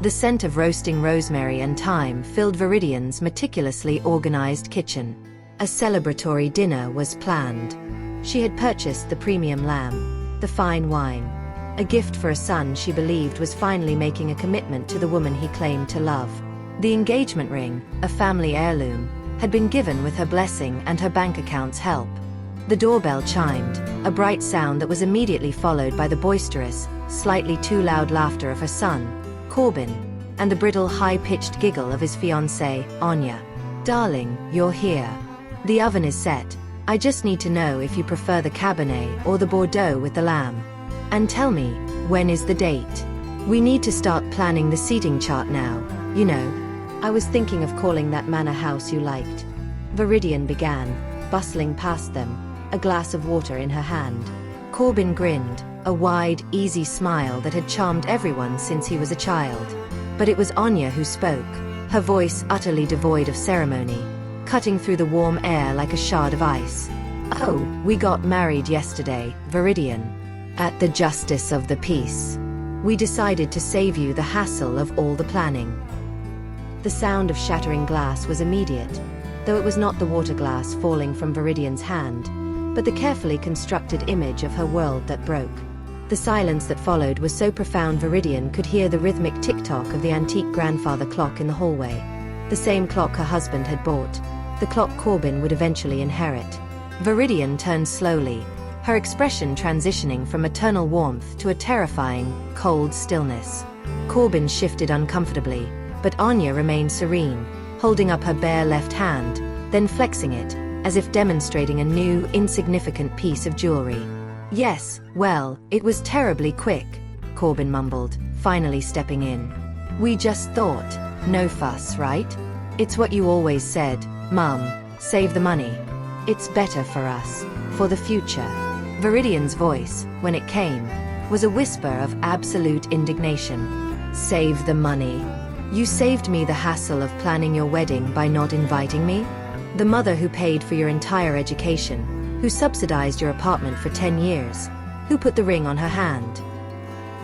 The scent of roasting rosemary and thyme filled Viridian's meticulously organized kitchen. A celebratory dinner was planned. She had purchased the premium lamb, the fine wine, a gift for a son she believed was finally making a commitment to the woman he claimed to love. The engagement ring, a family heirloom, had been given with her blessing and her bank account's help. The doorbell chimed, a bright sound that was immediately followed by the boisterous, slightly too loud laughter of her son, Corbin, and the brittle high-pitched giggle of his fiancée, Anya. "Darling, you're here. The oven is set. I just need to know if you prefer the Cabernet or the Bordeaux with the lamb. And tell me, when is the date? We need to start planning the seating chart now, you know. I was thinking of calling that manor house you liked." Viridian began, bustling past them, a glass of water in her hand. Corbin grinned, a wide, easy smile that had charmed everyone since he was a child. But it was Anya who spoke, her voice utterly devoid of ceremony, cutting through the warm air like a shard of ice. "Oh, we got married yesterday, Viridian. At the Justice of the Peace. We decided to save you the hassle of all the planning." The sound of shattering glass was immediate, though it was not the water glass falling from Viridian's hand, but the carefully constructed image of her world that broke. The silence that followed was so profound Viridian could hear the rhythmic tick-tock of the antique grandfather clock in the hallway. The same clock her husband had bought, the clock Corbin would eventually inherit. Viridian turned slowly, her expression transitioning from maternal warmth to a terrifying, cold stillness. Corbin shifted uncomfortably, but Anya remained serene, holding up her bare left hand, then flexing it, as if demonstrating a new, insignificant piece of jewelry. "Yes, well, it was terribly quick," Corbin mumbled, finally stepping in. "We just thought, no fuss, right? It's what you always said, Mum, save the money. It's better for us, for the future." Viridian's voice, when it came, was a whisper of absolute indignation. "Save the money? You saved me the hassle of planning your wedding by not inviting me? The mother who paid for your entire education, who subsidized your apartment for 10 years, who put the ring on her hand."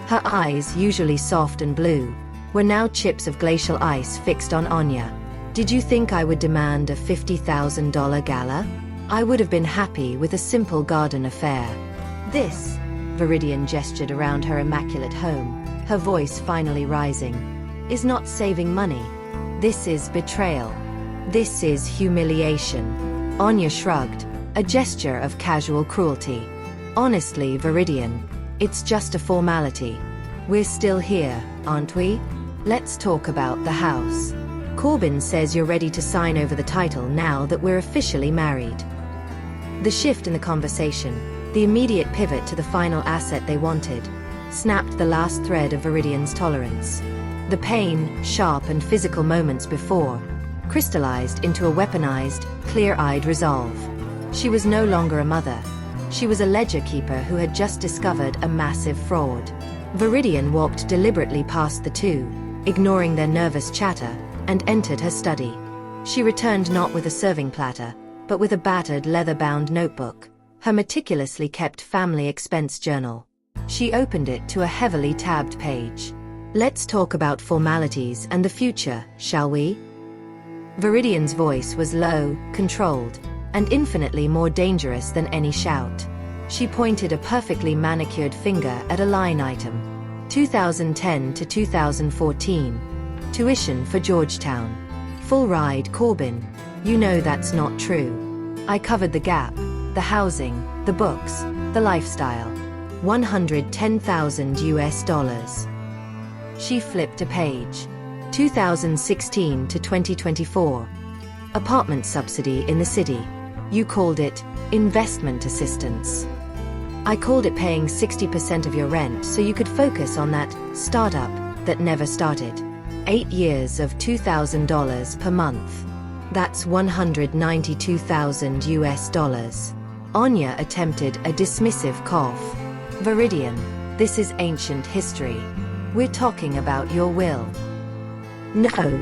Her eyes, usually soft and blue, were now chips of glacial ice fixed on Anya. "Did you think I would demand a $50,000 gala? I would have been happy with a simple garden affair. This," Viridian gestured around her immaculate home, her voice finally rising, "is not saving money. This is betrayal. This is humiliation." Anya shrugged, a gesture of casual cruelty. "Honestly, Viridian, it's just a formality. We're still here, aren't we? Let's talk about the house. Corbin says you're ready to sign over the title now that we're officially married." The shift in the conversation, the immediate pivot to the final asset they wanted, snapped the last thread of Viridian's tolerance. The pain, sharp and physical moments before, crystallized into a weaponized, clear-eyed resolve. She was no longer a mother. She was a ledger keeper who had just discovered a massive fraud. Viridian walked deliberately past the two, ignoring their nervous chatter, and entered her study. She returned not with a serving platter, but with a battered leather-bound notebook, her meticulously kept family expense journal. She opened it to a heavily tabbed page. "Let's talk about formalities and the future, shall we?" Viridian's voice was low, controlled, and infinitely more dangerous than any shout. She pointed a perfectly manicured finger at a line item. 2010 to 2014. Tuition for Georgetown. Full ride, Corbin. You know that's not true. I covered the gap, the housing, the books, the lifestyle. $110,000. She flipped a page. 2016 to 2024. Apartment subsidy in the city. You called it investment assistance. I called it paying 60% of your rent so you could focus on that startup that never started. 8 years of $2,000 per month. That's $192,000. Anya attempted a dismissive cough. "Viridian, this is ancient history. We're talking about your will." "No,"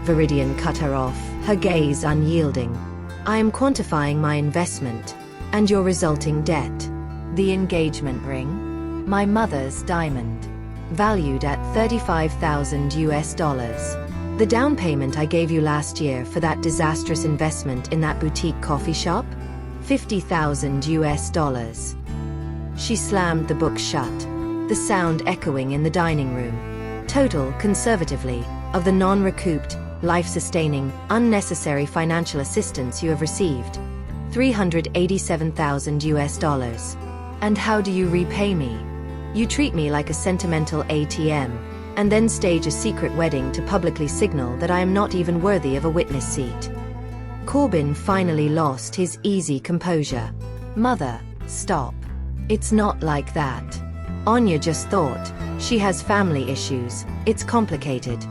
Viridian cut her off, her gaze unyielding. "I am quantifying my investment, and your resulting debt. The engagement ring? My mother's diamond. valued at $35,000. The down payment I gave you last year for that disastrous investment in that boutique coffee shop? $50,000. She slammed the book shut, the sound echoing in the dining room. Total, conservatively, of the non-recouped, life-sustaining, unnecessary financial assistance you have received. $387,000. And how do you repay me? You treat me like a sentimental ATM, and then stage a secret wedding to publicly signal that I am not even worthy of a witness seat. Corbin finally lost his easy composure. Mother, stop. It's not like that. Anya just thought. She has family issues. It's complicated.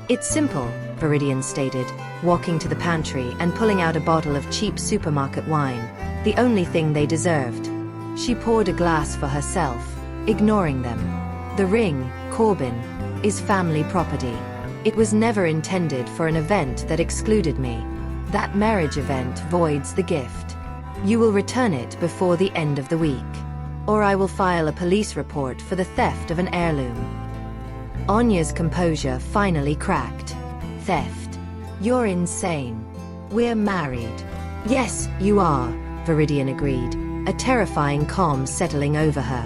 It's simple, Viridian stated, walking to the pantry and pulling out a bottle of cheap supermarket wine, the only thing they deserved. She poured a glass for herself, ignoring them. The ring, Corbin, is family property. It was never intended for an event that excluded me. That marriage event voids the gift. You will return it before the end of the week, or I will file a police report for the theft of an heirloom. Anya's composure finally cracked. Theft? You're insane. We're married. Yes, you are, Viridian agreed, a terrifying calm settling over her.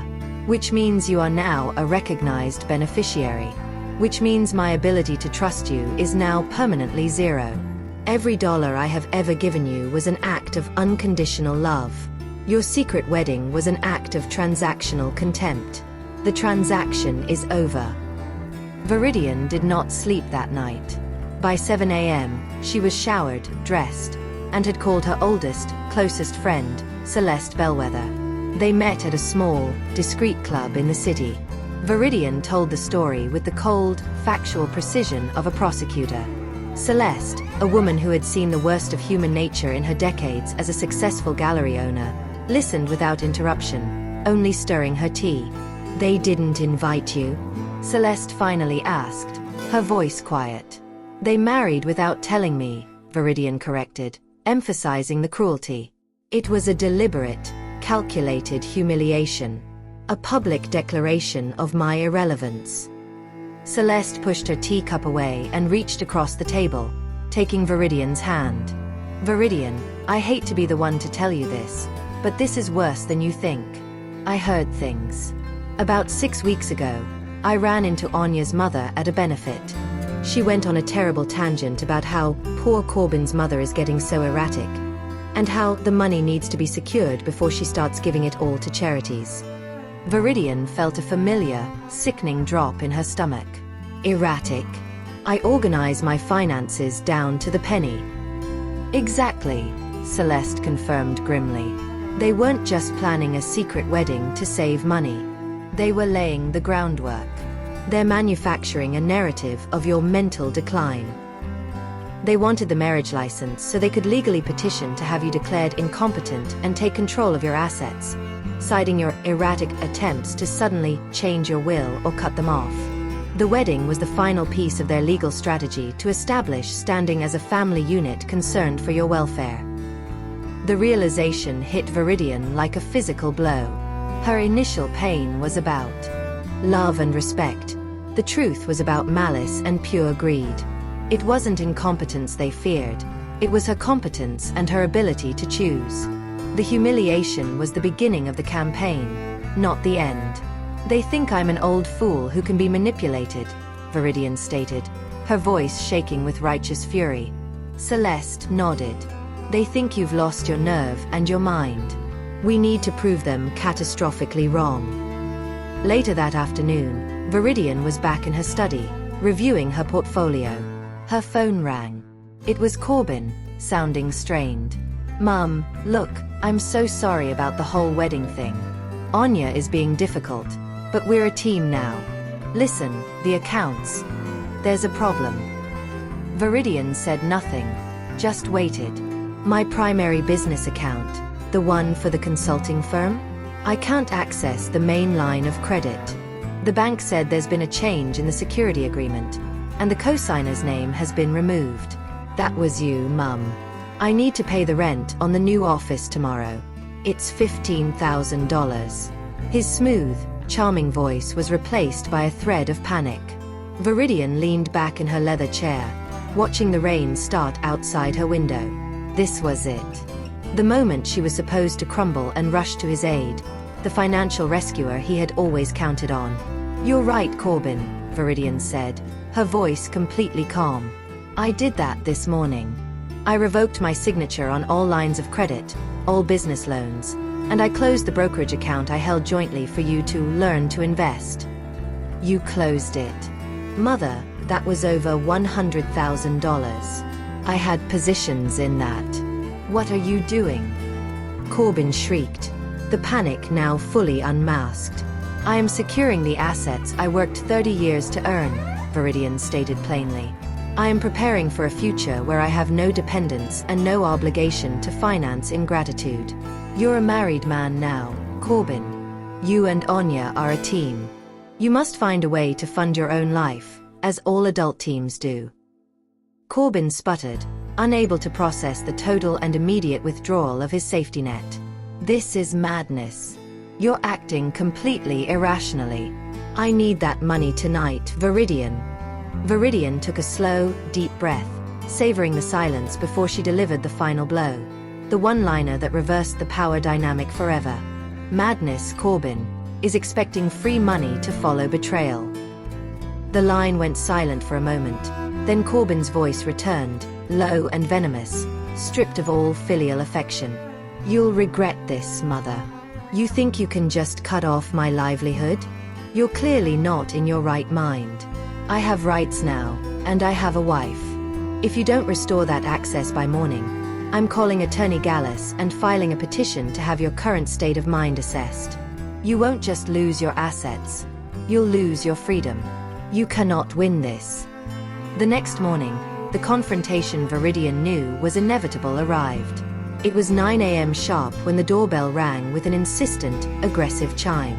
Which means you are now a recognized beneficiary. Which means my ability to trust you is now permanently zero. Every dollar I have ever given you was an act of unconditional love. Your secret wedding was an act of transactional contempt. The transaction is over. Viridian did not sleep that night. By 7 a.m., she was showered, dressed, and had called her oldest, closest friend, Celeste Bellwether. They met at a small, discreet club in the city. Viridian told the story with the cold, factual precision of a prosecutor. Celeste, a woman who had seen the worst of human nature in her decades as a successful gallery owner, listened without interruption, only stirring her tea. They didn't invite you? Celeste finally asked, her voice quiet. They married without telling me, Viridian corrected, emphasizing the cruelty. It was a deliberate, calculated humiliation. A public declaration of my irrelevance. Celeste pushed her teacup away and reached across the table, taking Viridian's hand. Viridian, I hate to be the one to tell you this, but this is worse than you think. I heard things. About 6 weeks ago, I ran into Anya's mother at a benefit. She went on a terrible tangent about how poor Corbin's mother is getting so erratic, and how the money needs to be secured before she starts giving it all to charities. Viridian felt a familiar, sickening drop in her stomach. Erratic. I organize my finances down to the penny. Exactly, Celeste confirmed grimly. They weren't just planning a secret wedding to save money. They were laying the groundwork. They're manufacturing a narrative of your mental decline. They wanted the marriage license so they could legally petition to have you declared incompetent and take control of your assets, citing your erratic attempts to suddenly change your will or cut them off. The wedding was the final piece of their legal strategy to establish standing as a family unit concerned for your welfare. The realization hit Viridian like a physical blow. Her initial pain was about love and respect. The truth was about malice and pure greed. It wasn't incompetence they feared. It was her competence and her ability to choose. The humiliation was the beginning of the campaign, not the end. They think I'm an old fool who can be manipulated, Viridian stated, her voice shaking with righteous fury. Celeste nodded. They think you've lost your nerve and your mind. We need to prove them catastrophically wrong. Later that afternoon, Viridian was back in her study, reviewing her portfolio. Her phone rang. It was Corbin, sounding strained. Mum, look, I'm so sorry about the whole wedding thing. Anya is being difficult, but we're a team now. Listen, the accounts. There's a problem. Viridian said nothing, just waited. My primary business account, the one for the consulting firm? I can't access the main line of credit. The bank said there's been a change in the security agreement, and the co-signer's name has been removed. That was you, Mum. I need to pay the rent on the new office tomorrow. It's $15,000. His smooth, charming voice was replaced by a thread of panic. Viridian leaned back in her leather chair, watching the rain start outside her window. This was it. The moment she was supposed to crumble and rush to his aid, the financial rescuer he had always counted on. "You're right, Corbin," Viridian said, her voice completely calm. "I did that this morning. I revoked my signature on all lines of credit, all business loans, and I closed the brokerage account I held jointly for you to learn to invest." "You closed it?" "Mother, that was over $100,000. I had positions in that. What are you doing?" Corbin shrieked, the panic now fully unmasked. "I am securing the assets I worked 30 years to earn," Viridian stated plainly. "I am preparing for a future where I have no dependents and no obligation to finance ingratitude. You're a married man now, Corbin. You and Anya are a team. You must find a way to fund your own life, as all adult teams do." Corbin sputtered, unable to process the total and immediate withdrawal of his safety net. "This is madness. You're acting completely irrationally. I need that money tonight, Viridian." Viridian took a slow, deep breath, savoring the silence before she delivered the final blow. The one-liner that reversed the power dynamic forever. "Madness, Corbin, is expecting free money to follow betrayal." The line went silent for a moment, then Corbin's voice returned, low and venomous, stripped of all filial affection. "You'll regret this, Mother. You think you can just cut off my livelihood? You're clearly not in your right mind. I have rights now, and I have a wife. If you don't restore that access by morning, I'm calling Attorney Gallus and filing a petition to have your current state of mind assessed. You won't just lose your assets. You'll lose your freedom. You cannot win this." The next morning, the confrontation Viridian knew was inevitable arrived. It was 9 a.m. sharp when the doorbell rang with an insistent, aggressive chime.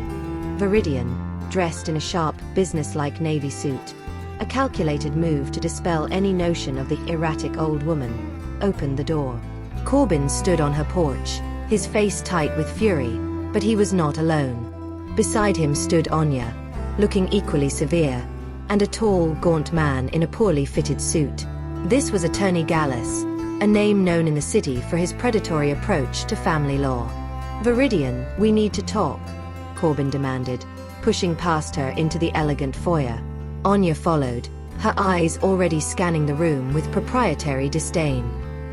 Viridian, dressed in a sharp, business-like navy suit, a calculated move to dispel any notion of the erratic old woman, opened the door. Corbin stood on her porch, his face tight with fury, but he was not alone. Beside him stood Anya, looking equally severe, and a tall, gaunt man in a poorly fitted suit. This was Attorney Gallus, a name known in the city for his predatory approach to family law. "Viridian, we need to talk," Corbin demanded, pushing past her into the elegant foyer. Anya followed, her eyes already scanning the room with proprietary disdain.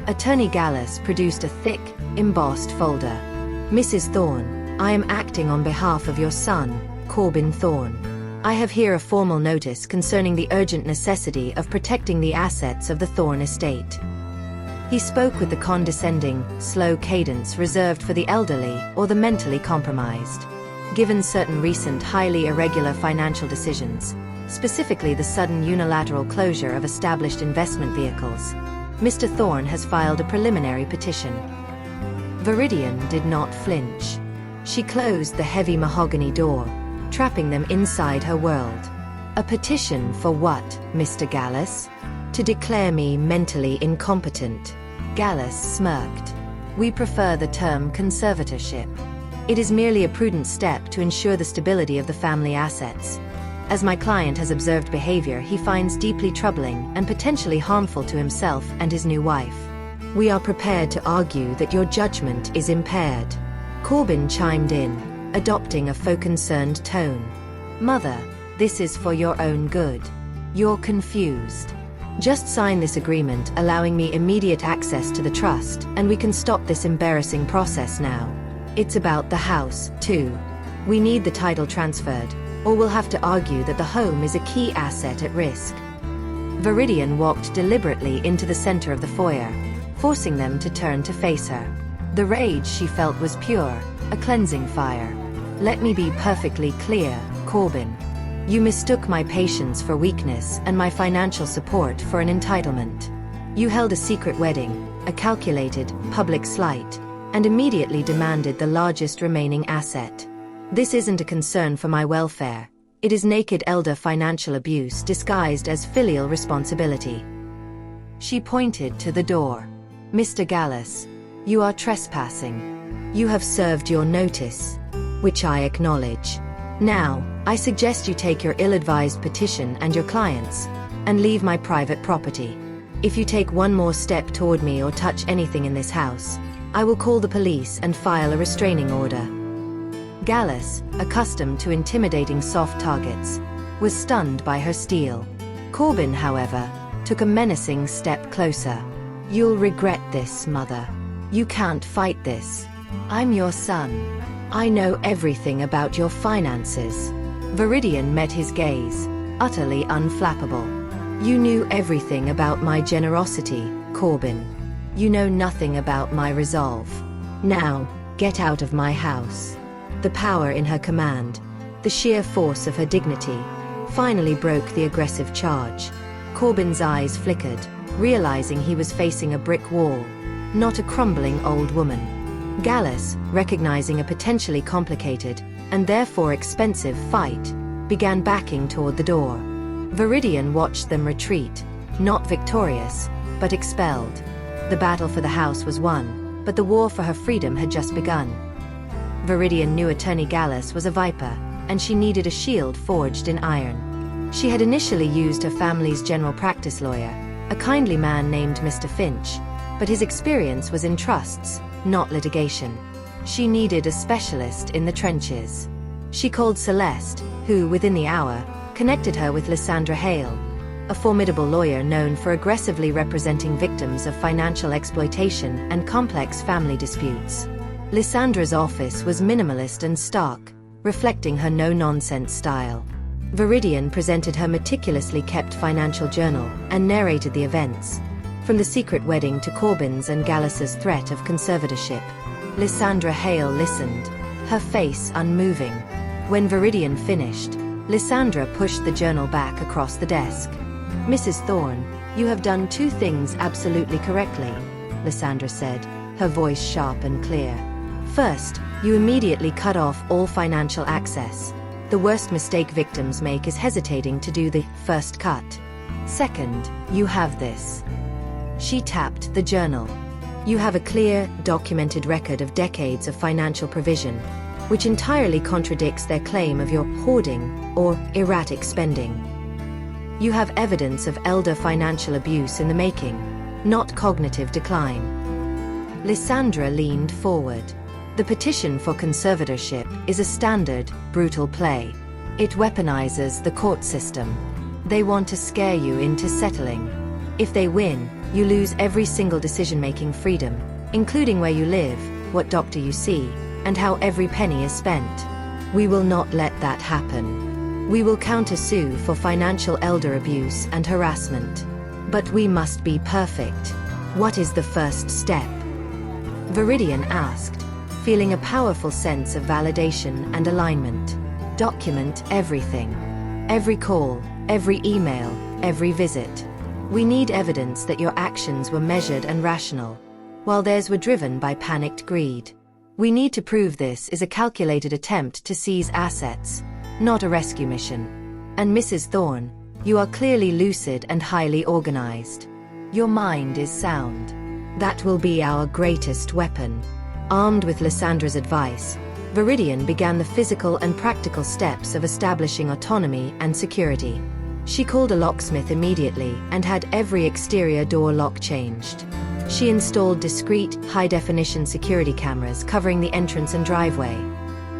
Attorney Gallus produced a thick, embossed folder. "Mrs. Thorne, I am acting on behalf of your son, Corbin Thorne. I have here a formal notice concerning the urgent necessity of protecting the assets of the Thorne estate." He spoke with the condescending, slow cadence reserved for the elderly or the mentally compromised. Given certain recent highly irregular financial decisions, specifically the sudden unilateral closure of established investment vehicles, Mr. Thorne has filed a preliminary petition. Viridian did not flinch. She closed the heavy mahogany door, trapping them inside her world. "A petition for what, Mr. Gallus? To declare me mentally incompetent?" Gallus smirked. "We prefer the term conservatorship. It is merely a prudent step to ensure the stability of the family assets. As my client has observed behavior he finds deeply troubling and potentially harmful to himself and his new wife. We are prepared to argue that your judgment is impaired." Corbin chimed in, adopting a faux concerned tone. "Mother, this is for your own good. You're confused. Just sign this agreement allowing me immediate access to the trust, and we can stop this embarrassing process now. It's about the house, too. We need the title transferred, or we'll have to argue that the home is a key asset at risk." Viridian walked deliberately into the center of the foyer, forcing them to turn to face her. The rage she felt was pure, a cleansing fire. "Let me be perfectly clear, Corbin. You mistook my patience for weakness and my financial support for an entitlement. You held a secret wedding, a calculated, public slight, and immediately demanded the largest remaining asset. This isn't a concern for my welfare. It is naked elder financial abuse disguised as filial responsibility." She pointed to the door. "Mr. Gallus, you are trespassing. You have served your notice, which I acknowledge. Now, I suggest you take your ill-advised petition and your clients, and leave my private property. If you take one more step toward me or touch anything in this house, I will call the police and file a restraining order." Gallus, accustomed to intimidating soft targets, was stunned by her steel. Corbin, however, took a menacing step closer. "You'll regret this, Mother. You can't fight this. I'm your son. I know everything about your finances." Viridian met his gaze, utterly unflappable. "You knew everything about my generosity, Corbin. You know nothing about my resolve. Now, get out of my house." The power in her command, the sheer force of her dignity, finally broke the aggressive charge. Corbin's eyes flickered, realizing he was facing a brick wall, not a crumbling old woman. Gallus, recognizing a potentially complicated, and therefore expensive fight, began backing toward the door. Viridian watched them retreat, not victorious, but expelled. The battle for the house was won, but the war for her freedom had just begun. Viridian knew Attorney Gallus was a viper, and she needed a shield forged in iron. She had initially used her family's general practice lawyer, a kindly man named Mr. Finch, but his experience was in trusts, not litigation. She needed a specialist in the trenches. She called Celeste, who, within the hour, connected her with Lysandra Hale, a formidable lawyer known for aggressively representing victims of financial exploitation and complex family disputes. Lysandra's office was minimalist and stark, reflecting her no-nonsense style. Viridian presented her meticulously kept financial journal and narrated the events, from the secret wedding to Corbin's and Gallus's threat of conservatorship. Lysandra Hale listened, her face unmoving. When Viridian finished, Lysandra pushed the journal back across the desk. "Mrs. Thorne, you have done two things absolutely correctly," Lysandra said, her voice sharp and clear. "First, you immediately cut off all financial access. The worst mistake victims make is hesitating to do the first cut. Second, you have this." She tapped the journal. "You have a clear, documented record of decades of financial provision, which entirely contradicts their claim of your hoarding or erratic spending. You have evidence of elder financial abuse in the making, not cognitive decline." Lysandra leaned forward. "The petition for conservatorship is a standard, brutal play. It weaponizes the court system. They want to scare you into settling. If they win, you lose every single decision-making freedom, including where you live, what doctor you see, and how every penny is spent. We will not let that happen. We will counter-sue for financial elder abuse and harassment. But we must be perfect. What is the first step?" Viridian asked, feeling a powerful sense of validation and alignment. "Document everything. Every call, every email, every visit. We need evidence that your actions were measured and rational, while theirs were driven by panicked greed. We need to prove this is a calculated attempt to seize assets, not a rescue mission. And Mrs. Thorne, you are clearly lucid and highly organized. Your mind is sound. That will be our greatest weapon." Armed with Lysandra's advice, Viridian began the physical and practical steps of establishing autonomy and security. She called a locksmith immediately and had every exterior door lock changed. She installed discreet, high-definition security cameras covering the entrance and driveway,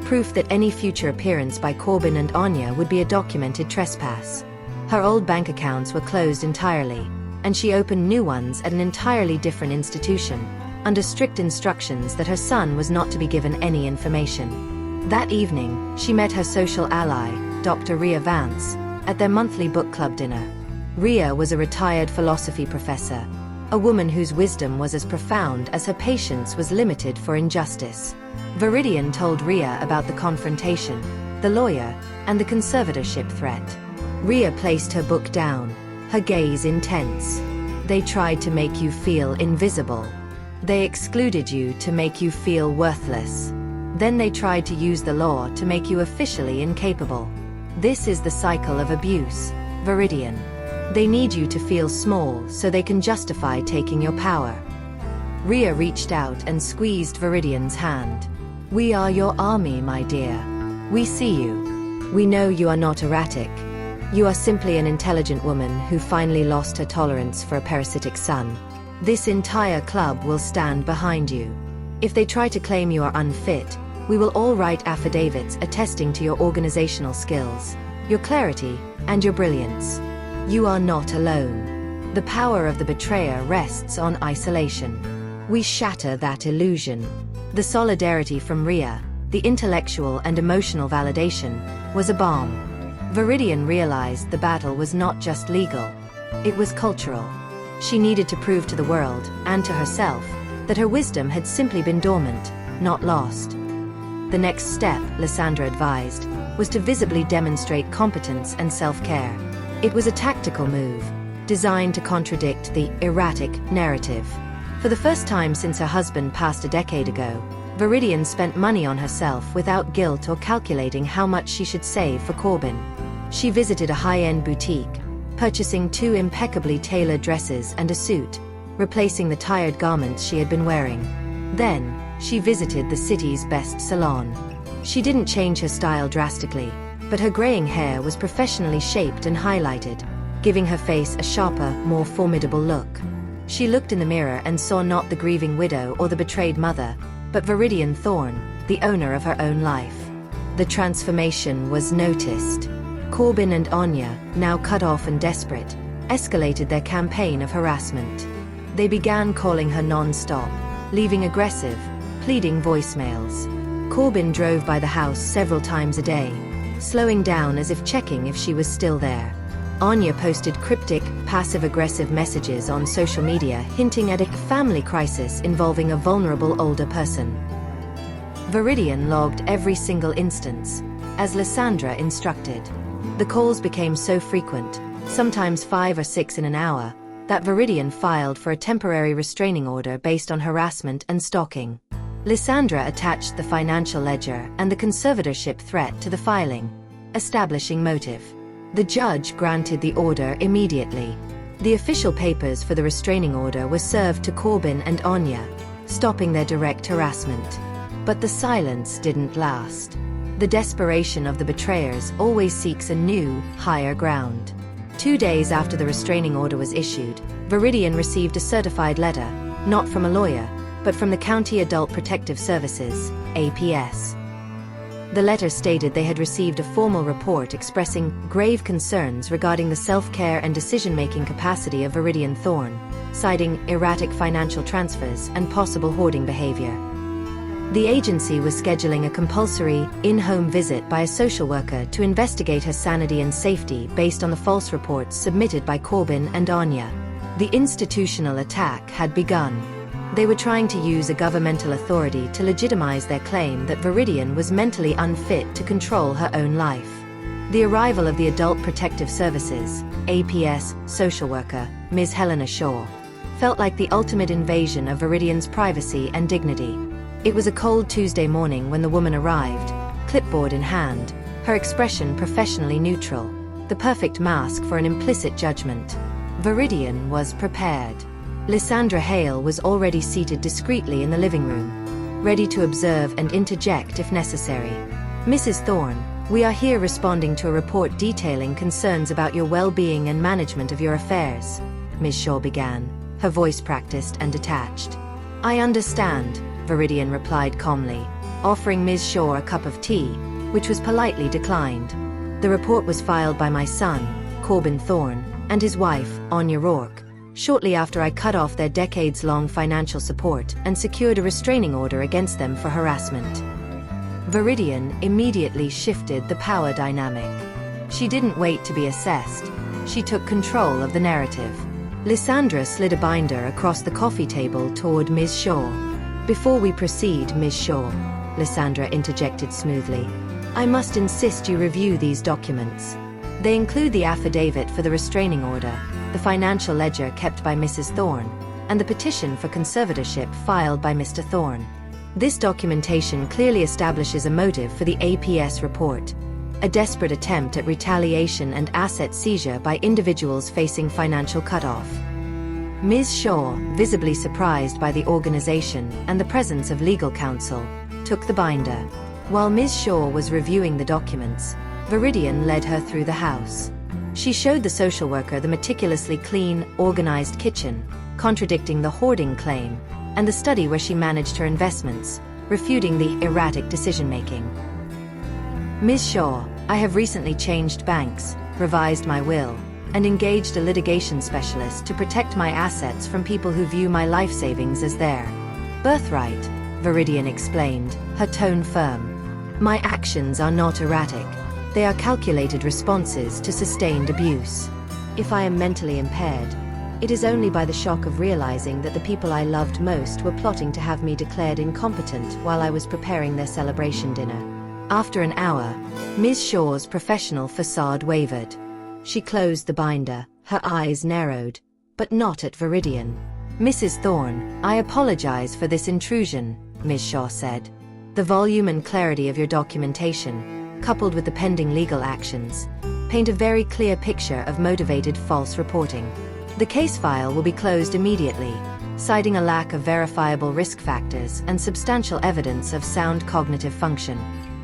proof that any future appearance by Corbin and Anya would be a documented trespass. Her old bank accounts were closed entirely, and she opened new ones at an entirely different institution, under strict instructions that her son was not to be given any information. That evening, she met her social ally, Dr. Rhea Vance, at their monthly book club dinner. Rhea was a retired philosophy professor, a woman whose wisdom was as profound as her patience was limited for injustice. Viridian told Rhea about the confrontation, the lawyer, and the conservatorship threat. Rhea placed her book down, her gaze intense. "They tried to make you feel invisible. They excluded you to make you feel worthless. Then they tried to use the law to make you officially incapable. This is the cycle of abuse, Viridian. They need you to feel small so they can justify taking your power." Rhea reached out and squeezed Viridian's hand. "We are your army, my dear. We see you. We know you are not erratic. You are simply an intelligent woman who finally lost her tolerance for a parasitic son. This entire club will stand behind you. If they try to claim you are unfit, we will all write affidavits attesting to your organizational skills, your clarity, and your brilliance. You are not alone. The power of the betrayer rests on isolation. We shatter that illusion. The solidarity from Rhea, the intellectual and emotional validation, was a balm. Viridian realized the battle was not just legal. It was cultural. She needed to prove to the world, and to herself, that her wisdom had simply been dormant, not lost. The next step, Lysandra advised, was to visibly demonstrate competence and self-care. It was a tactical move, designed to contradict the erratic narrative. For the first time since her husband passed a decade ago, Viridian spent money on herself without guilt or calculating how much she should save for Corbin. She visited a high-end boutique, purchasing 2 impeccably tailored dresses and a suit, replacing the tired garments she had been wearing. Then, she visited the city's best salon. She didn't change her style drastically, but her graying hair was professionally shaped and highlighted, giving her face a sharper, more formidable look. She looked in the mirror and saw not the grieving widow or the betrayed mother, but Viridian Thorne, the owner of her own life. The transformation was noticed. Corbin and Anya, now cut off and desperate, escalated their campaign of harassment. They began calling her non-stop, leaving aggressive, pleading voicemails. Corbin drove by the house several times a day, slowing down as if checking if she was still there. Anya posted cryptic, passive-aggressive messages on social media hinting at a family crisis involving a vulnerable older person. Viridian logged every single instance, as Lysandra instructed. The calls became so frequent, sometimes 5 or 6 in an hour, that Viridian filed for a temporary restraining order based on harassment and stalking. Lysandra attached the financial ledger and the conservatorship threat to the filing, establishing motive. The judge granted the order immediately. The official papers for the restraining order were served to Corbin and Anya, stopping their direct harassment. But the silence didn't last. The desperation of the betrayers always seeks a new, higher ground. 2 days after the restraining order was issued, Viridian received a certified letter, not from a lawyer, but from the County Adult Protective Services, APS. The letter stated they had received a formal report expressing grave concerns regarding the self-care and decision-making capacity of Viridian Thorne, citing erratic financial transfers and possible hoarding behavior. The agency was scheduling a compulsory, in-home visit by a social worker to investigate her sanity and safety based on the false reports submitted by Corbin and Anya. The institutional attack had begun. They were trying to use a governmental authority to legitimize their claim that Viridian was mentally unfit to control her own life. The arrival of the Adult Protective Services, APS, social worker, Ms. Helena Shaw, felt like the ultimate invasion of Viridian's privacy and dignity. It was a cold Tuesday morning when the woman arrived, clipboard in hand, her expression professionally neutral, the perfect mask for an implicit judgment. Viridian was prepared. Lysandra Hale was already seated discreetly in the living room, ready to observe and interject if necessary. Mrs. Thorne, we are here responding to a report detailing concerns about your well-being and management of your affairs, Ms. Shaw began, her voice practiced and detached. I understand, Viridian replied calmly, offering Ms. Shaw a cup of tea, which was politely declined. The report was filed by my son, Corbin Thorne, and his wife, Anya Rourke, shortly after I cut off their decades-long financial support and secured a restraining order against them for harassment. Viridian immediately shifted the power dynamic. She didn't wait to be assessed. She took control of the narrative. Lysandra slid a binder across the coffee table toward Ms. Shaw. Before we proceed, Ms. Shaw, Lysandra interjected smoothly, I must insist you review these documents. They include the affidavit for the restraining order, the financial ledger kept by Mrs. Thorne, and the petition for conservatorship filed by Mr. Thorne. This documentation clearly establishes a motive for the APS report, a desperate attempt at retaliation and asset seizure by individuals facing financial cutoff. Ms. Shaw, visibly surprised by the organization and the presence of legal counsel, took the binder. While Ms. Shaw was reviewing the documents, Viridian led her through the house. She showed the social worker the meticulously clean, organized kitchen, contradicting the hoarding claim, and the study where she managed her investments, refuting the erratic decision-making. Ms. Shaw, I have recently changed banks, revised my will, and engaged a litigation specialist to protect my assets from people who view my life savings as their birthright, Viridian explained, her tone firm. My actions are not erratic. They are calculated responses to sustained abuse. If I am mentally impaired, it is only by the shock of realizing that the people I loved most were plotting to have me declared incompetent while I was preparing their celebration dinner. After an hour, Ms. Shaw's professional facade wavered. She closed the binder, her eyes narrowed, but not at Viridian. Mrs. Thorne, I apologize for this intrusion, Ms. Shaw said. The volume and clarity of your documentation, coupled with the pending legal actions, paint a very clear picture of motivated false reporting. The case file will be closed immediately, citing a lack of verifiable risk factors and substantial evidence of sound cognitive function.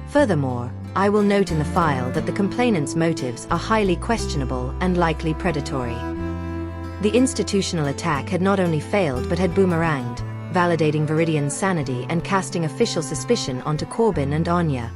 Furthermore, I will note in the file that the complainant's motives are highly questionable and likely predatory. The institutional attack had not only failed but had boomeranged, validating Viridian's sanity and casting official suspicion onto Corbin and Anya.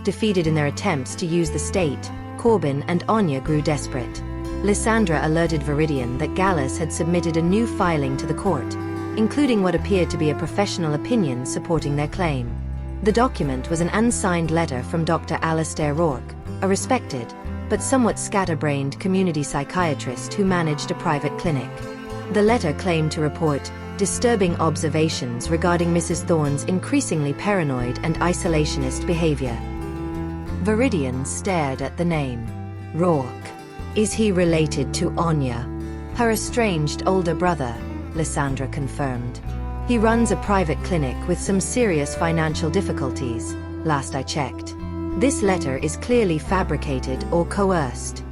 Defeated in their attempts to use the state, Corbin and Anya grew desperate. Lysandra alerted Viridian that Gallus had submitted a new filing to the court, including what appeared to be a professional opinion supporting their claim. The document was an unsigned letter from Dr. Alastair Rourke, a respected, but somewhat scatterbrained community psychiatrist who managed a private clinic. The letter claimed to report disturbing observations regarding Mrs. Thorne's increasingly paranoid and isolationist behavior. Viridian stared at the name. Rourke. Is he related to Anya? Her estranged older brother, Lysandra confirmed. He runs a private clinic with some serious financial difficulties, last I checked. This letter is clearly fabricated or coerced.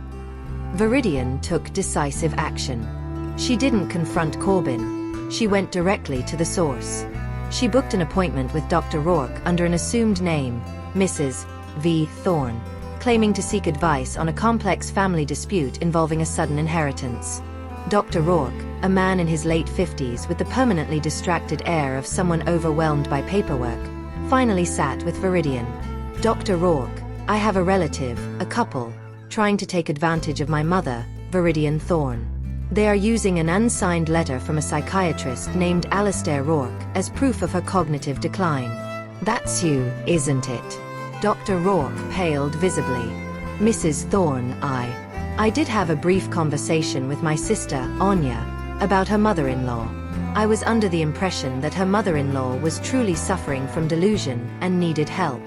Viridian took decisive action. She didn't confront Corbin. She went directly to the source. She booked an appointment with Dr. Rourke under an assumed name, Mrs. V. Thorne, claiming to seek advice on a complex family dispute involving a sudden inheritance. Dr. Rourke, a man in his late 50s with the permanently distracted air of someone overwhelmed by paperwork, finally sat with Viridian. Dr. Rourke, I have a relative, a couple, trying to take advantage of my mother, Viridian Thorne. They are using an unsigned letter from a psychiatrist named Alastair Rourke as proof of her cognitive decline. That's you, isn't it? Dr. Rourke paled visibly. Mrs. Thorne, I did have a brief conversation with my sister, Anya, about her mother-in-law. I was under the impression that her mother-in-law was truly suffering from delusion and needed help.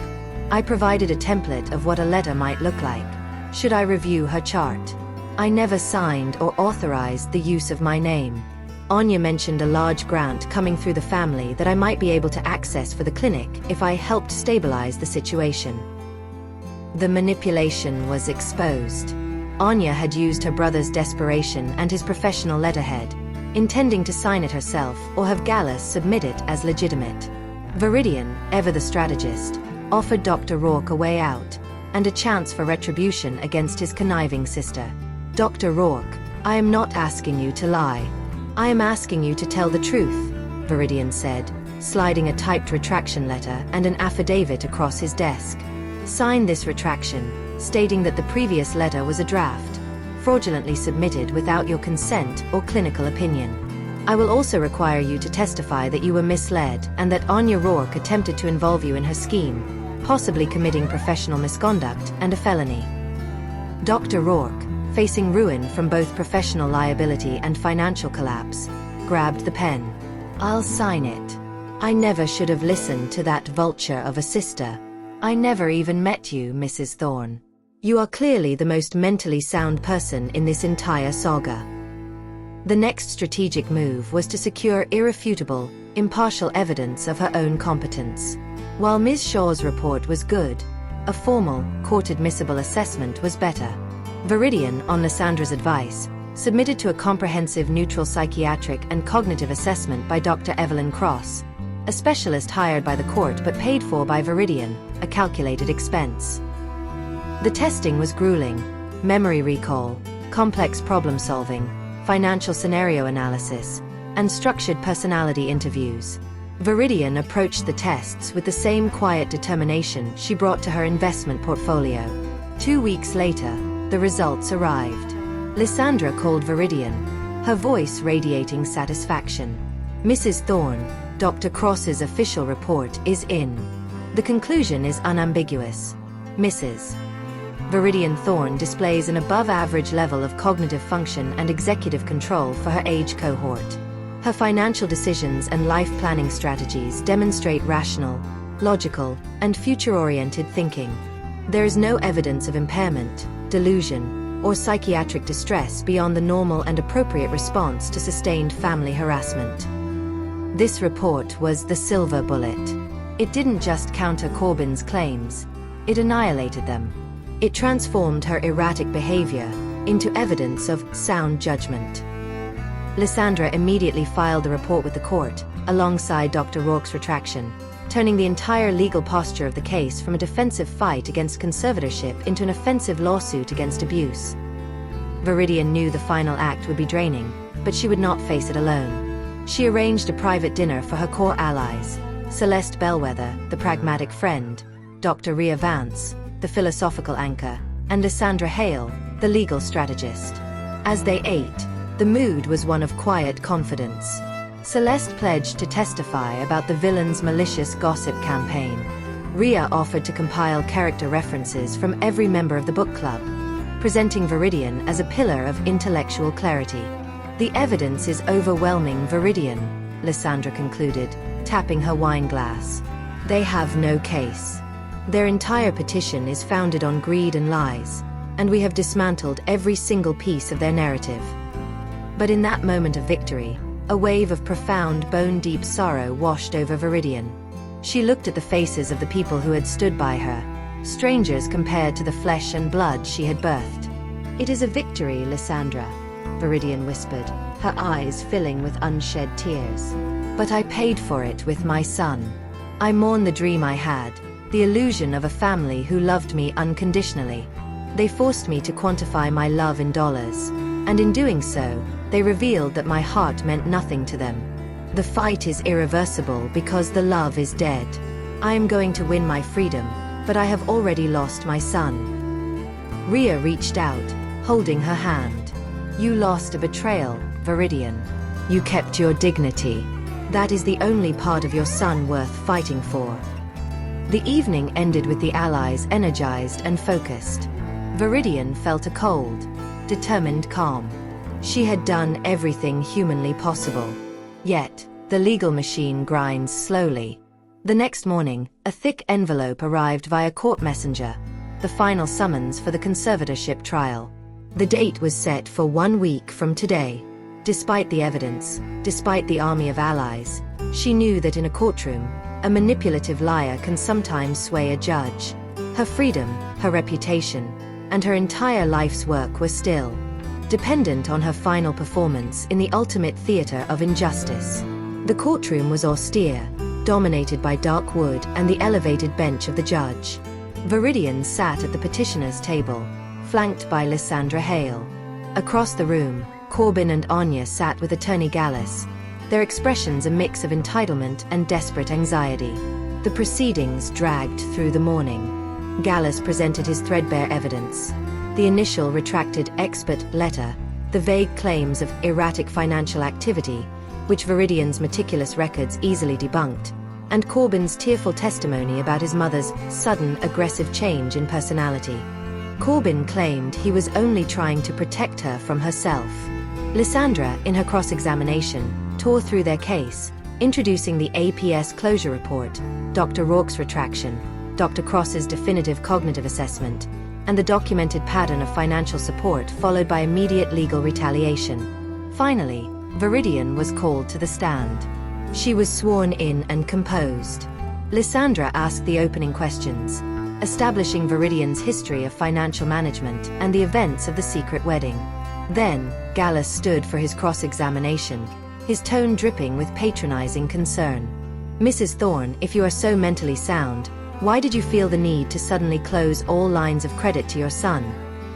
I provided a template of what a letter might look like. Should I review her chart? I never signed or authorized the use of my name. Anya mentioned a large grant coming through the family that I might be able to access for the clinic if I helped stabilize the situation. The manipulation was exposed. Anya had used her brother's desperation and his professional letterhead, intending to sign it herself or have Gallus submit it as legitimate. Viridian, ever the strategist, offered Dr. Rourke a way out, and a chance for retribution against his conniving sister. Dr. Rourke, I am not asking you to lie. I am asking you to tell the truth, Viridian said, sliding a typed retraction letter and an affidavit across his desk. Sign this retraction, stating that the previous letter was a draft, fraudulently submitted without your consent or clinical opinion. I will also require you to testify that you were misled and that Anya Rourke attempted to involve you in her scheme, possibly committing professional misconduct and a felony. Dr. Rourke, facing ruin from both professional liability and financial collapse, grabbed the pen. I'll sign it. I never should have listened to that vulture of a sister. I never even met you, Mrs. Thorne. You are clearly the most mentally sound person in this entire saga. The next strategic move was to secure irrefutable, impartial evidence of her own competence. While Ms. Shaw's report was good, a formal, court-admissible assessment was better. Viridian, on Lysandra's advice, submitted to a comprehensive neutral psychiatric and cognitive assessment by Dr. Evelyn Cross, a specialist hired by the court but paid for by Viridian, a calculated expense. The testing was grueling: memory recall, complex problem solving, financial scenario analysis, and structured personality interviews. Viridian approached the tests with the same quiet determination she brought to her investment portfolio. 2 weeks later, the results arrived. Lysandra called Viridian, her voice radiating satisfaction. "Mrs. Thorne, Dr. Cross's official report is in. The conclusion is unambiguous. Mrs. Viridian Thorne displays an above-average level of cognitive function and executive control for her age cohort. Her financial decisions and life planning strategies demonstrate rational, logical, and future-oriented thinking. There is no evidence of impairment, delusion, or psychiatric distress beyond the normal and appropriate response to sustained family harassment." This report was the silver bullet. It didn't just counter Corbyn's claims, it annihilated them. It transformed her erratic behavior into evidence of sound judgment. Lysandra immediately filed the report with the court, alongside Dr. Rourke's retraction, turning the entire legal posture of the case from a defensive fight against conservatorship into an offensive lawsuit against abuse. Viridian knew the final act would be draining, but she would not face it alone. She arranged a private dinner for her core allies: Celeste Bellwether, the pragmatic friend; Dr. Rhea Vance, the philosophical anchor; and Lysandra Hale, the legal strategist. As they ate, the mood was one of quiet confidence. Celeste pledged to testify about the villain's malicious gossip campaign. Rhea offered to compile character references from every member of the book club, presenting Viridian as a pillar of intellectual clarity. "The evidence is overwhelming, Viridian," Lysandra concluded, tapping her wine glass. "They have no case. Their entire petition is founded on greed and lies, and we have dismantled every single piece of their narrative." But in that moment of victory, a wave of profound, bone-deep sorrow washed over Viridian. She looked at the faces of the people who had stood by her, strangers compared to the flesh and blood she had birthed. "It is a victory, Lysandra," Viridian whispered, her eyes filling with unshed tears. "But I paid for it with my son. I mourn the dream I had, the illusion of a family who loved me unconditionally. They forced me to quantify my love in dollars, and in doing so, they revealed that my heart meant nothing to them. The fight is irreversible because the love is dead. I am going to win my freedom, but I have already lost my son." Rhea reached out, holding her hand. "You lost a betrayal, Viridian. You kept your dignity. That is the only part of your son worth fighting for." The evening ended with the allies energized and focused. Viridian felt a cold, determined calm. She had done everything humanly possible. Yet, the legal machine grinds slowly. The next morning, a thick envelope arrived via court messenger, the final summons for the conservatorship trial. The date was set for 1 week from today. Despite the evidence, despite the army of allies, she knew that in a courtroom, a manipulative liar can sometimes sway a judge. Her freedom, her reputation, and her entire life's work were still dependent on her final performance in the ultimate theater of injustice. The courtroom was austere, dominated by dark wood and the elevated bench of the judge. Viridian sat at the petitioner's table, flanked by Lysandra Hale. Across the room, Corbyn and Anya sat with Attorney Gallus, their expressions a mix of entitlement and desperate anxiety. The proceedings dragged through the morning. Gallus presented his threadbare evidence: the initial retracted expert letter, the vague claims of erratic financial activity, which Viridian's meticulous records easily debunked, and Corbyn's tearful testimony about his mother's sudden aggressive change in personality. Corbyn claimed he was only trying to protect her from herself. Lysandra, in her cross-examination, tore through their case, introducing the APS closure report, Dr. Rourke's retraction, Dr. Cross's definitive cognitive assessment, and the documented pattern of financial support followed by immediate legal retaliation. Finally, Viridian was called to the stand. She was sworn in and composed. Lysandra asked the opening questions, establishing Viridian's history of financial management and the events of the secret wedding. Then, Gallus stood for his cross-examination, his tone dripping with patronizing concern. "Mrs. Thorne, if you are so mentally sound, Why did you feel the need to suddenly close all lines of credit to your son,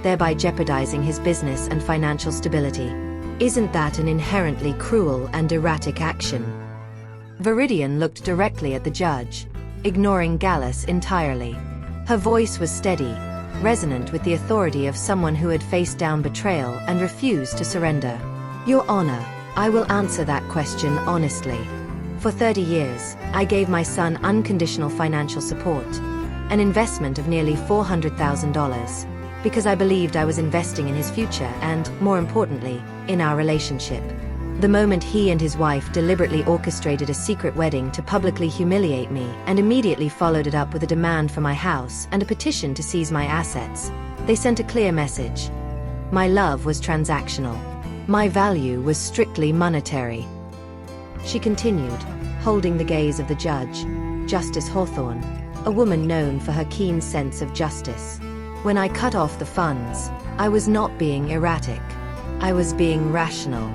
thereby jeopardizing his business and financial stability? Isn't that an inherently cruel and erratic action? Viridian looked directly at the judge, ignoring Gallus entirely. Her voice was steady, resonant with the authority of someone who had faced down betrayal and refused to surrender. Your Honor, I will answer that question honestly. For 30 years, I gave my son unconditional financial support, an investment of nearly $400,000, because I believed I was investing in his future and, more importantly, in our relationship. The moment he and his wife deliberately orchestrated a secret wedding to publicly humiliate me and immediately followed it up with a demand for my house and a petition to seize my assets, they sent a clear message. My love was transactional. My value was strictly monetary. She continued, holding the gaze of the judge, Justice Hawthorne, a woman known for her keen sense of justice. When I cut off the funds, I was not being erratic. I was being rational.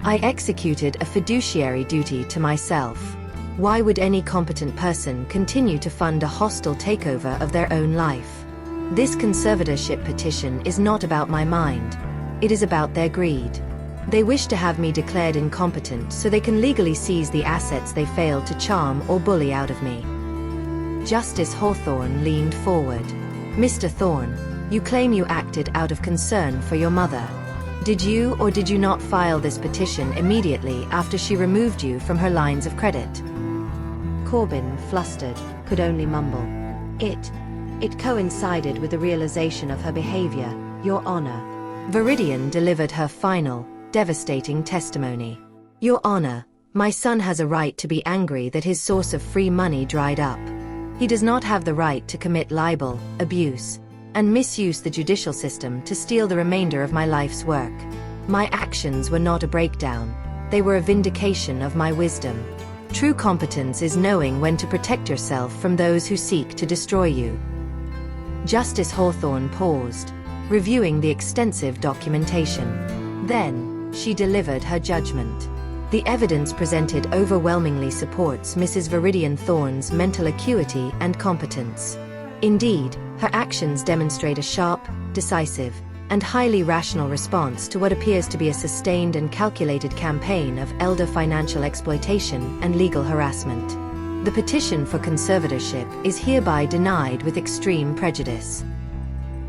I executed a fiduciary duty to myself. Why would any competent person continue to fund a hostile takeover of their own life? This conservatorship petition is not about my mind. It is about their greed. They wish to have me declared incompetent so they can legally seize the assets they failed to charm or bully out of me. Justice Hawthorne leaned forward. Mr. Thorne, you claim you acted out of concern for your mother. Did you or did you not file this petition immediately after she removed you from her lines of credit? Corbin, flustered, could only mumble. It coincided with the realization of her behavior, Your Honor. Viridian delivered her final, devastating testimony. Your Honor, my son has a right to be angry that his source of free money dried up. He does not have the right to commit libel, abuse, and misuse the judicial system to steal the remainder of my life's work. My actions were not a breakdown. They were a vindication of my wisdom. True competence is knowing when to protect yourself from those who seek to destroy you. Justice Hawthorne paused, reviewing the extensive documentation. Then, she delivered her judgment. The evidence presented overwhelmingly supports Mrs. Viridian Thorne's mental acuity and competence. Indeed, her actions demonstrate a sharp, decisive, and highly rational response to what appears to be a sustained and calculated campaign of elder financial exploitation and legal harassment. The petition for conservatorship is hereby denied with extreme prejudice.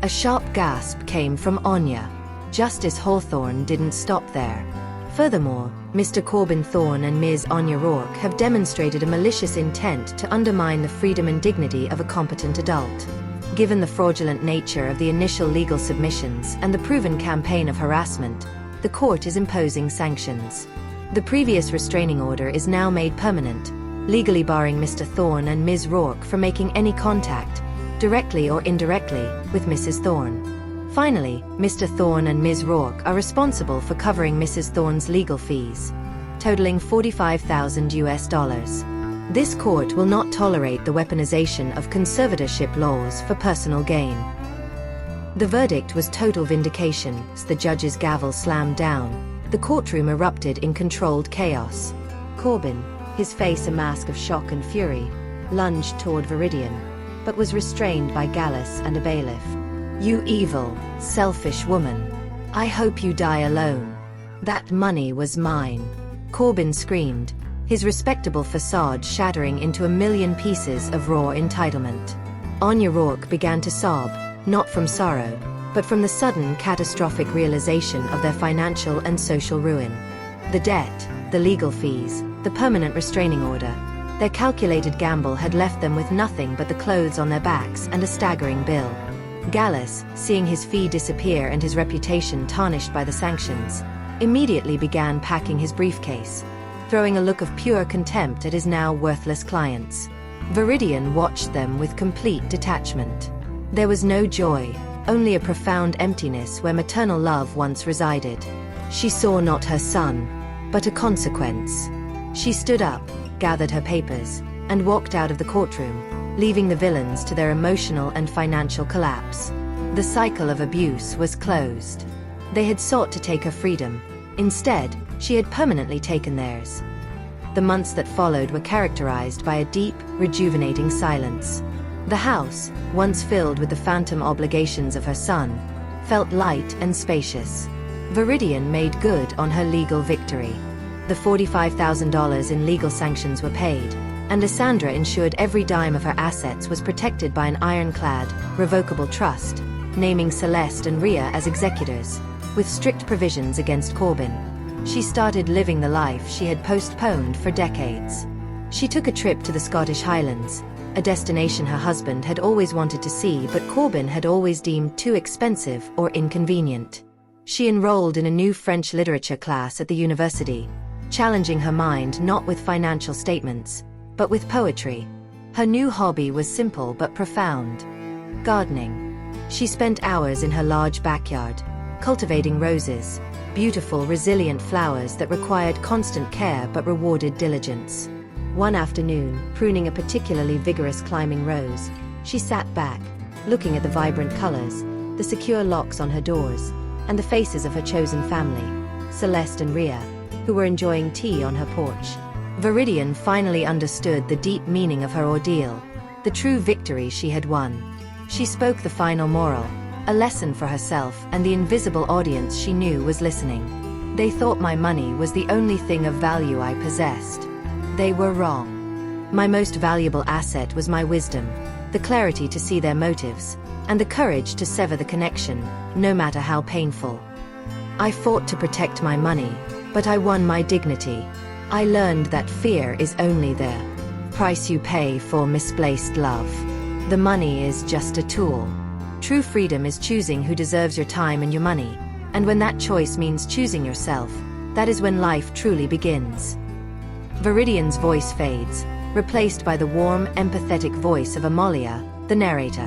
A sharp gasp came from Anya. Justice Hawthorne didn't stop there. Furthermore, Mr. Corbin Thorne and Ms. Anya Rourke have demonstrated a malicious intent to undermine the freedom and dignity of a competent adult. Given the fraudulent nature of the initial legal submissions and the proven campaign of harassment, the court is imposing sanctions. The previous restraining order is now made permanent, legally barring Mr. Thorne and Ms. Rourke from making any contact, directly or indirectly, with Mrs. Thorne. Finally, Mr. Thorne and Ms. Rourke are responsible for covering Mrs. Thorne's legal fees, totaling $45,000. This court will not tolerate the weaponization of conservatorship laws for personal gain. The verdict was total vindication. As the judge's gavel slammed down, the courtroom erupted in controlled chaos. Corbin, his face a mask of shock and fury, lunged toward Viridian, but was restrained by Gallus and a bailiff. You evil, selfish woman. I hope you die alone. That money was mine. Corbin screamed, his respectable facade shattering into a million pieces of raw entitlement. Anya Rourke began to sob, not from sorrow, but from the sudden catastrophic realization of their financial and social ruin. The debt, the legal fees, the permanent restraining order, their calculated gamble had left them with nothing but the clothes on their backs and a staggering bill. Gallus, seeing his fee disappear and his reputation tarnished by the sanctions, immediately began packing his briefcase, throwing a look of pure contempt at his now worthless clients. Viridian watched them with complete detachment. There was no joy, only a profound emptiness where maternal love once resided. She saw not her son, but a consequence. She stood up, gathered her papers, and walked out of the courtroom, leaving the villains to their emotional and financial collapse. The cycle of abuse was closed. They had sought to take her freedom. Instead, she had permanently taken theirs. The months that followed were characterized by a deep, rejuvenating silence. The house, once filled with the phantom obligations of her son, felt light and spacious. Viridian made good on her legal victory. The $45,000 in legal sanctions were paid, and Lysandra ensured every dime of her assets was protected by an ironclad, revocable trust, naming Celeste and Rhea as executors, with strict provisions against Corbin. She started living the life she had postponed for decades. She took a trip to the Scottish Highlands, a destination her husband had always wanted to see but Corbin had always deemed too expensive or inconvenient. She enrolled in a new French literature class at the university, challenging her mind not with financial statements, but with poetry. Her new hobby was simple but profound: gardening. She spent hours in her large backyard, cultivating roses, beautiful, resilient flowers that required constant care but rewarded diligence. One afternoon, pruning a particularly vigorous climbing rose, she sat back, looking at the vibrant colors, the secure locks on her doors, and the faces of her chosen family, Celeste and Rhea, who were enjoying tea on her porch. Viridian finally understood the deep meaning of her ordeal, the true victory she had won. She spoke the final moral, a lesson for herself and the invisible audience she knew was listening. They thought my money was the only thing of value I possessed. They were wrong. My most valuable asset was my wisdom, the clarity to see their motives, and the courage to sever the connection, no matter how painful. I fought to protect my money, but I won my dignity. I learned that fear is only the price you pay for misplaced love. The money is just a tool. True freedom is choosing who deserves your time and your money, and when that choice means choosing yourself, that is when life truly begins. Viridian's voice fades, replaced by the warm, empathetic voice of Amália, the narrator.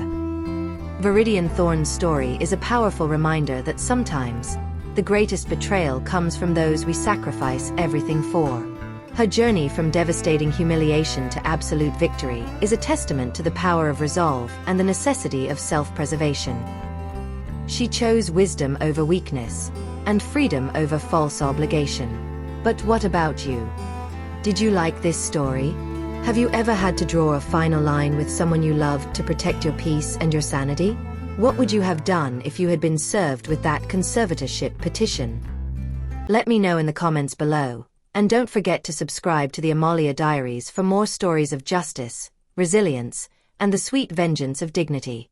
Viridian Thorne's story is a powerful reminder that sometimes, the greatest betrayal comes from those we sacrifice everything for. Her journey from devastating humiliation to absolute victory is a testament to the power of resolve and the necessity of self-preservation. She chose wisdom over weakness, and freedom over false obligation. But what about you? Did you like this story? Have you ever had to draw a final line with someone you loved to protect your peace and your sanity? What would you have done if you had been served with that conservatorship petition? Let me know in the comments below, and don't forget to subscribe to the Amália Diaries for more stories of justice, resilience, and the sweet vengeance of dignity.